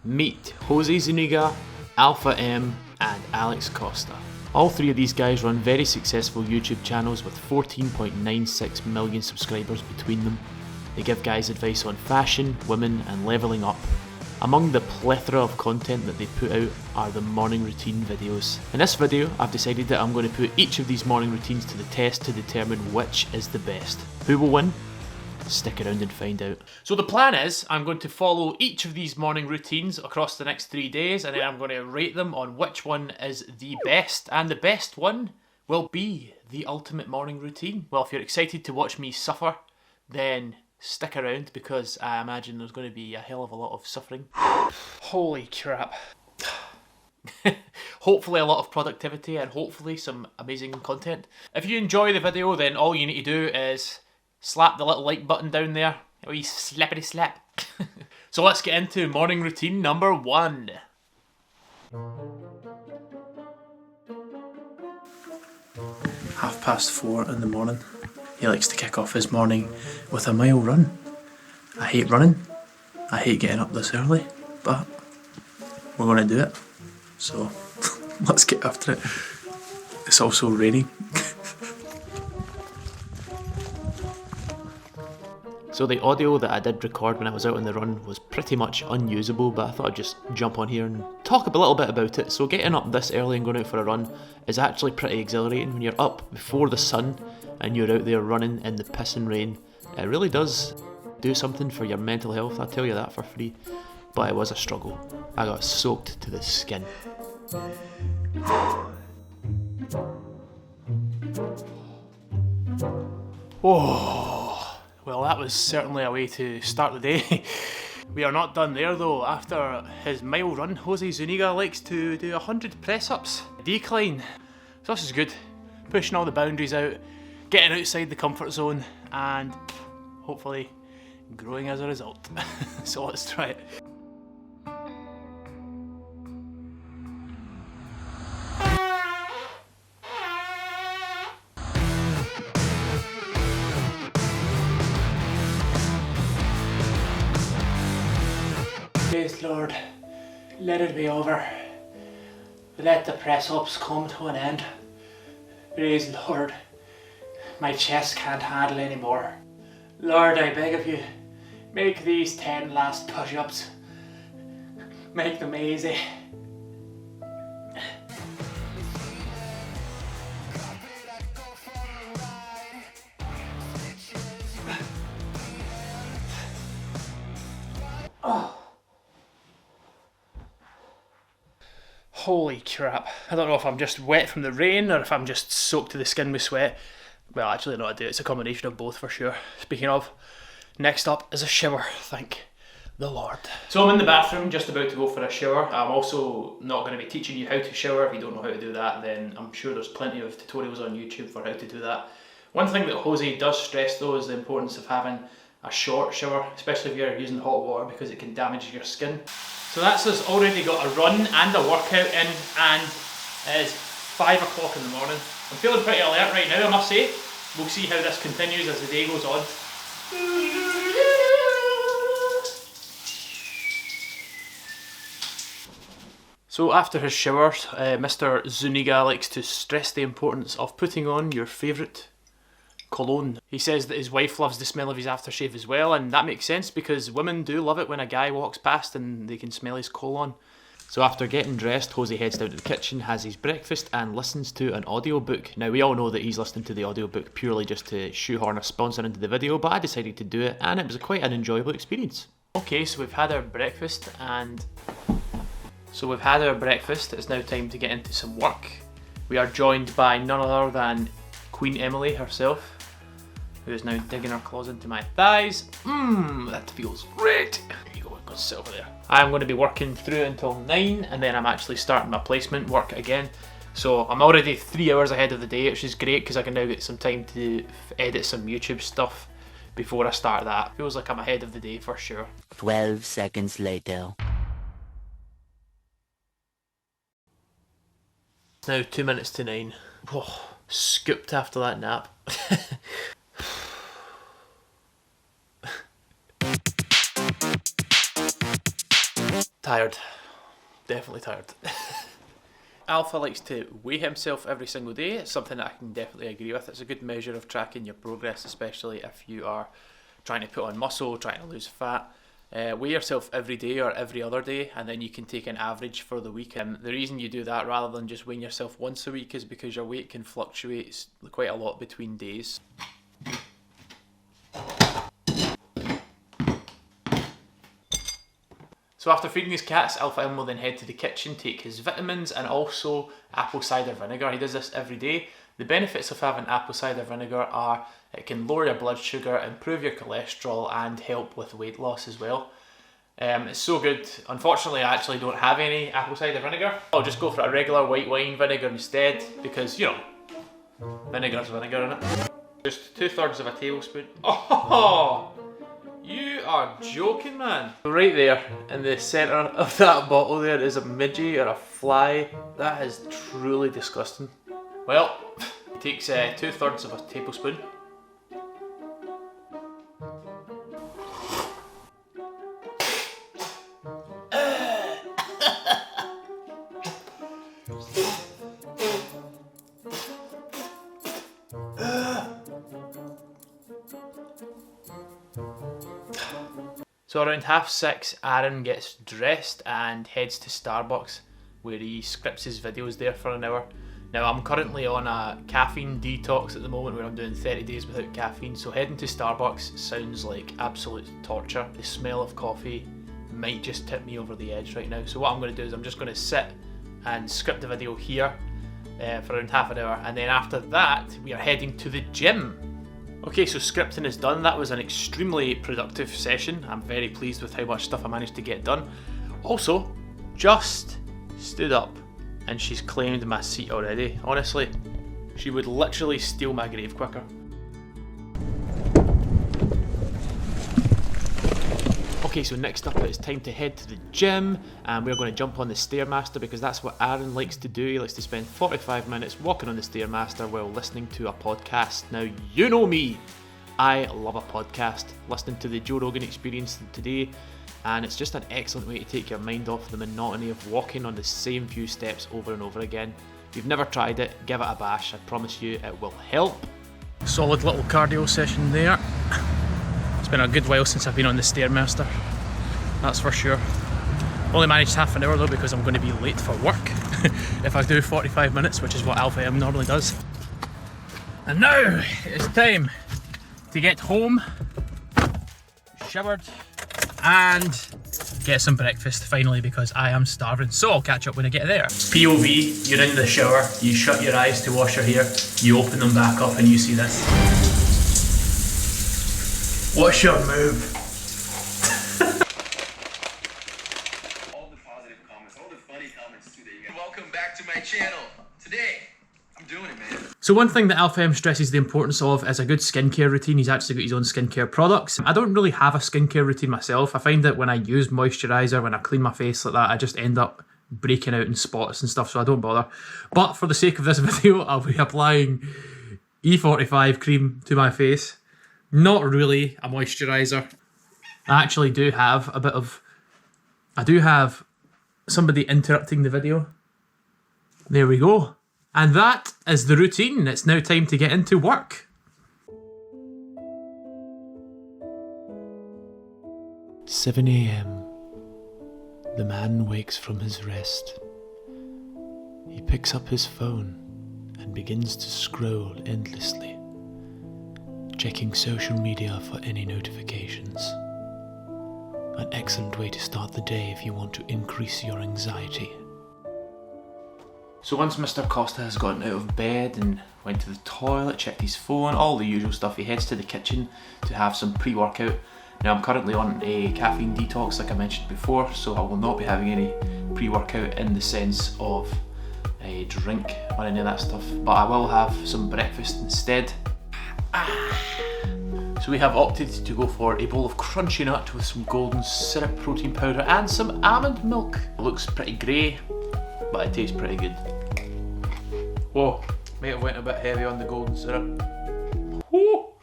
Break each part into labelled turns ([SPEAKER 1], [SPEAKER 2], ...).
[SPEAKER 1] Meet Jose Zuniga, Alpha M, and Alex Costa. All three of these guys run very successful YouTube channels with 14.96 million subscribers between them. They give guys advice on fashion, women, and levelling up. Among the plethora of content that they put out are the morning routine videos. In this video, I've decided that I'm going to put each of these morning routines to the test to determine which is the best. Who will win? Stick around and find out. So the plan is, I'm going to follow each of these morning routines across the next 3 days, and then I'm going to rate them on which one is the best, and the best one will be the ultimate morning routine. Well, if you're excited to watch me suffer, then stick around, because I imagine there's going to be a hell of a lot of suffering. Holy crap. Hopefully a lot of productivity and hopefully some amazing content. If you enjoy the video, then all you need to do is slap the little like button down there. A wee slappity slap. So let's get into morning routine number 1. 4:30 in the morning. He likes to kick off his morning with a mile run. I hate running. I hate getting up this early, but we're going to do it. So let's get after it. It's also raining. So the audio that I did record when I was out on the run was pretty much unusable, but I thought I'd just jump on here and talk a little bit about it. So getting up this early and going out for a run is actually pretty exhilarating. When you're up before the sun and you're out there running in the piss and rain, it really does do something for your mental health, I'll tell you that for free. But it was a struggle. I got soaked to the skin. Oh. Well, that was certainly a way to start the day. We are not done there though. After his mile run, Jose Zuniga likes to do 100 press-ups. Decline. So this is good. Pushing all the boundaries out, getting outside the comfort zone, and hopefully growing as a result. So let's try it. Praise Lord, let it be over. Let the press-ups come to an end. Praise Lord, my chest can't handle anymore. Lord, I beg of you, make these 10 last push-ups. Make them easy. Oh. Holy crap. I don't know if I'm just wet from the rain or if I'm just soaked to the skin with sweat. Well, actually no, I do. It's a combination of both for sure. Speaking of, next up is a shower, thank the Lord. So I'm in the bathroom, just about to go for a shower. I'm also not going to be teaching you how to shower. If you don't know how to do that, then I'm sure there's plenty of tutorials on YouTube for how to do that. One thing that Jose does stress though is the importance of having a short shower, especially if you're using hot water, because it can damage your skin. So that's us already got a run and a workout in, and it is 5 o'clock in the morning. I'm feeling pretty alert right now, I must say. We'll see how this continues as the day goes on. So after his shower, Mr. Zuniga likes to stress the importance of putting on your favourite cologne. He says that his wife loves the smell of his aftershave as well, and that makes sense because women do love it when a guy walks past and they can smell his cologne. So after getting dressed, Jose heads down to the kitchen, has his breakfast and listens to an audiobook. Now we all know that he's listening to the audiobook purely just to shoehorn a sponsor into the video, but I decided to do it and it was quite an enjoyable experience. Okay, so we've had our breakfast it's now time to get into some work. We are joined by none other than Queen Emily herself, who is now digging her claws into my thighs. That feels great. Here you go, go sit over there. I'm going to be working through until 9 and then I'm actually starting my placement work again. So I'm already 3 hours ahead of the day, which is great because I can now get some time to edit some YouTube stuff before I start that. Feels like I'm ahead of the day for sure.
[SPEAKER 2] 12 seconds later.
[SPEAKER 1] It's now 2 minutes to 9. Oh, scooped after that nap. Tired. Definitely tired. Alpha likes to weigh himself every single day. It's something that I can definitely agree with. It's a good measure of tracking your progress, especially if you are trying to put on muscle, trying to lose fat. Weigh yourself every day or every other day, and then you can take an average for the week. The reason you do that rather than just weighing yourself once a week is because your weight can fluctuate quite a lot between days. So after feeding his cats, Alpha M will then head to the kitchen, take his vitamins and also apple cider vinegar. He does this every day. The benefits of having apple cider vinegar are it can lower your blood sugar, improve your cholesterol and help with weight loss as well. It's so good. Unfortunately, I actually don't have any apple cider vinegar. I'll just go for a regular white wine vinegar instead because, you know, vinegar's vinegar, innit? Just 2/3 of a tablespoon. Oh! You are joking, man. Right there in the centre of that bottle there is a midgie or a fly. That is truly disgusting. Well, it takes 2/3 of a tablespoon. So around 6:30, Aaron gets dressed and heads to Starbucks where he scripts his videos there for an hour. Now I'm currently on a caffeine detox at the moment where I'm doing 30 days without caffeine, so heading to Starbucks sounds like absolute torture. The smell of coffee might just tip me over the edge right now. So what I'm going to do is I'm just going to sit and script the video here for around half an hour, and then after that we are heading to the gym. Okay, so scripting is done. That was an extremely productive session. I'm very pleased with how much stuff I managed to get done. Also, just stood up and she's claimed my seat already. Honestly, she would literally steal my grave quicker. Okay, so next up it's time to head to the gym and we're going to jump on the Stairmaster because that's what Aaron likes to do. He likes to spend 45 minutes walking on the Stairmaster while listening to a podcast. Now, you know me, I love a podcast. Listening to the Joe Rogan Experience today, and it's just an excellent way to take your mind off the monotony of walking on the same few steps over and over again. If you've never tried it, give it a bash. I promise you it will help. Solid little cardio session there. It's been a good while since I've been on the Stairmaster, that's for sure. Only managed half an hour though because I'm going to be late for work if I do 45 minutes, which is what Alpha M normally does. And now it's time to get home, showered and get some breakfast finally because I am starving. So I'll catch up when I get there. POV, you're in the shower, you shut your eyes to wash your hair, you open them back up and you see this. What's your move?
[SPEAKER 3] All the positive comments, all the funny comments today. Welcome back to my channel. Today, I'm doing it, man.
[SPEAKER 1] So one thing that Alpha M stresses the importance of is a good skincare routine. He's actually got his own skincare products. I don't really have a skincare routine myself. I find that when I use moisturiser, when I clean my face like that, I just end up breaking out in spots and stuff, so I don't bother. But for the sake of this video, I'll be applying E45 cream to my face. Not really a moisturiser. I actually do have a bit of... I do have somebody interrupting the video. There we go. And that is the routine. It's now time to get into work. "7 a.m. The man wakes from his rest. He picks up his phone and begins to scroll endlessly, checking social media for any notifications. An excellent way to start the day if you want to increase your anxiety." So once Mr. Costa has gotten out of bed and went to the toilet, checked his phone, all the usual stuff, he heads to the kitchen to have some pre-workout. Now I'm currently on a caffeine detox like I mentioned before, so I will not be having any pre-workout in the sense of a drink or any of that stuff, but I will have some breakfast instead. So we have opted to go for a bowl of crunchy nut with some golden syrup protein powder and some almond milk. It looks pretty grey, but it tastes pretty good. Whoa, may have went a bit heavy on the golden syrup. Whoa.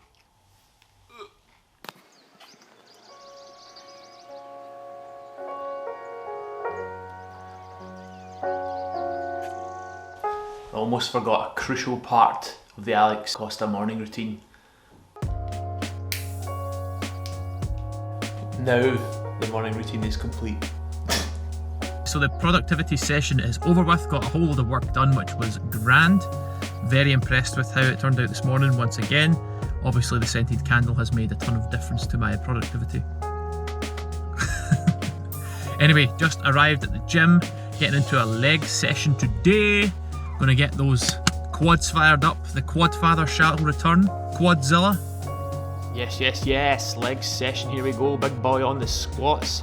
[SPEAKER 1] I almost forgot a crucial part of the Alex Costa morning routine. Now the morning routine is complete. So the productivity session is over with, got a whole load of work done, which was grand. Very impressed with how it turned out this morning once again. Obviously the scented candle has made a ton of difference to my productivity. Anyway, just arrived at the gym, getting into a leg session today. Gonna get those quads fired up. The quad father shall return. Quadzilla. Yes, leg session, here we go. Big boy on the squats.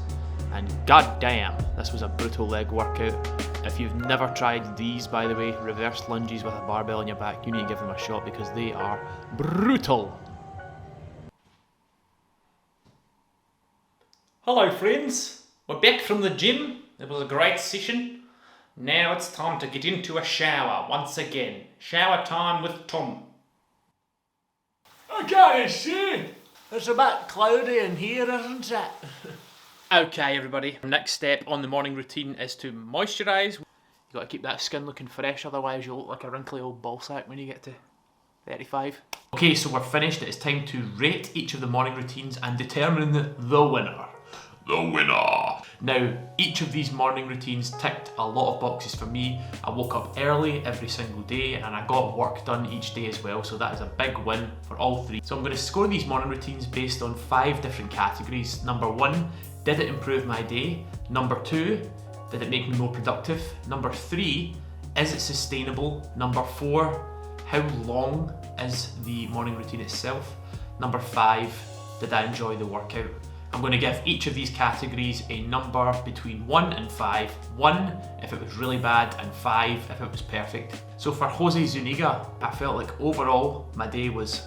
[SPEAKER 1] And goddamn, this was a brutal leg workout. If you've never tried these, by the way, reverse lunges with a barbell on your back, you need to give them a shot because they are brutal. Hello friends, we're back from the gym. It was a great session. Now it's time to get into a shower once again. Shower time with Tom.
[SPEAKER 4] Okay, see, it's a bit cloudy in here, isn't it?
[SPEAKER 1] Okay everybody, next step on the morning routine is to moisturise. You've got to keep that skin looking fresh, otherwise you'll look like a wrinkly old ballsack when you get to 35. Okay, so we're finished. It's time to rate each of the morning routines and determine the winner. The winner! Now, each of these morning routines ticked a lot of boxes for me. I woke up early every single day and I got work done each day as well, so that is a big win for all three. So I'm going to score these morning routines based on 5 different categories. Number 1, did it improve my day? Number 2, did it make me more productive? Number 3, is it sustainable? Number 4, how long is the morning routine itself? Number 5, did I enjoy the workout? I'm going to give each of these categories a number between 1 and 5. 1 if it was really bad and 5 if it was perfect. So for Jose Zuniga, I felt like overall my day was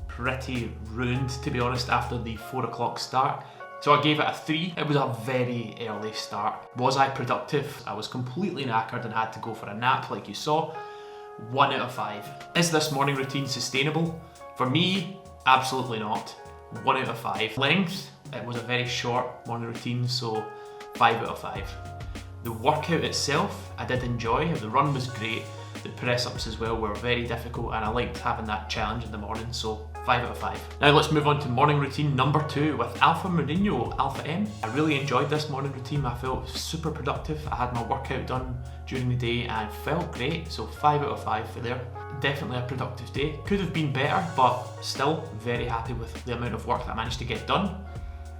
[SPEAKER 1] pretty ruined, to be honest, after the 4 o'clock start. So I gave it a 3. It was a very early start. Was I productive? I was completely knackered and had to go for a nap like you saw. 1 out of 5. Is this morning routine sustainable? For me, absolutely not. 1 out of 5. Length, it was a very short morning routine, so 5 out of 5. The workout itself, I did enjoy. The run was great. The press-ups as well were very difficult and I liked having that challenge in the morning, so 5 out of 5. Now let's move on to morning routine number 2 with Alpha Mourinho, Alpha M. I really enjoyed this morning routine. I felt super productive. I had my workout done during the day and felt great, so 5 out of 5 for there. Definitely a productive day. Could have been better, but still very happy with the amount of work that I managed to get done.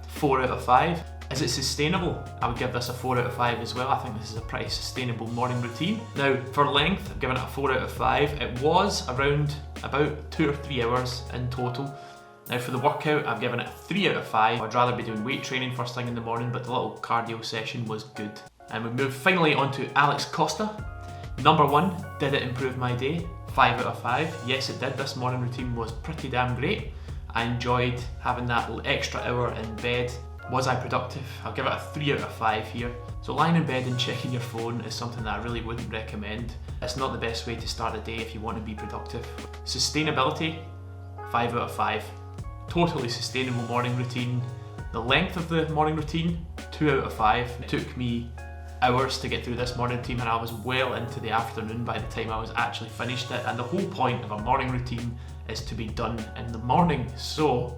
[SPEAKER 1] 4 out of 5. Is it sustainable? I would give this a 4 out of 5 as well. I think this is a pretty sustainable morning routine. Now, for length, I've given it a 4 out of 5. It was around about 2 or 3 hours in total. Now for the workout, I've given it a 3 out of 5. I'd rather be doing weight training first thing in the morning, but the little cardio session was good. And we move finally on to Alex Costa. Number 1, did it improve my day? 5 out of 5. Yes, it did. This morning routine was pretty damn great. I enjoyed having that extra hour in bed. Was I productive? I'll give it a 3 out of 5 here. So lying in bed and checking your phone is something that I really wouldn't recommend. It's not the best way to start the day if you want to be productive. Sustainability, 5 out of 5. Totally sustainable morning routine. The length of the morning routine, 2 out of 5. It took me hours to get through this morning routine and I was well into the afternoon by the time I was actually finished it, and the whole point of a morning routine is to be done in the morning, so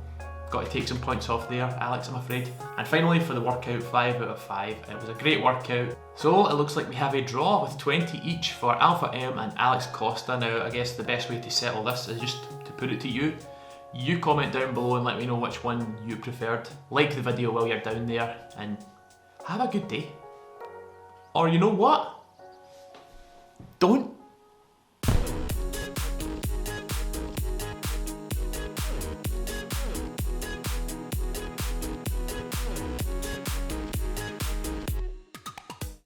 [SPEAKER 1] got to take some points off there, Alex, I'm afraid. And finally for the workout, 5 out of 5. It was a great workout. So it looks like we have a draw with 20 each for Alpha M and Alex Costa. Now I guess the best way to settle this is just to put it to you. You comment down below and let me know which one you preferred. Like the video while you're down there and have a good day. Or you know what? Don't.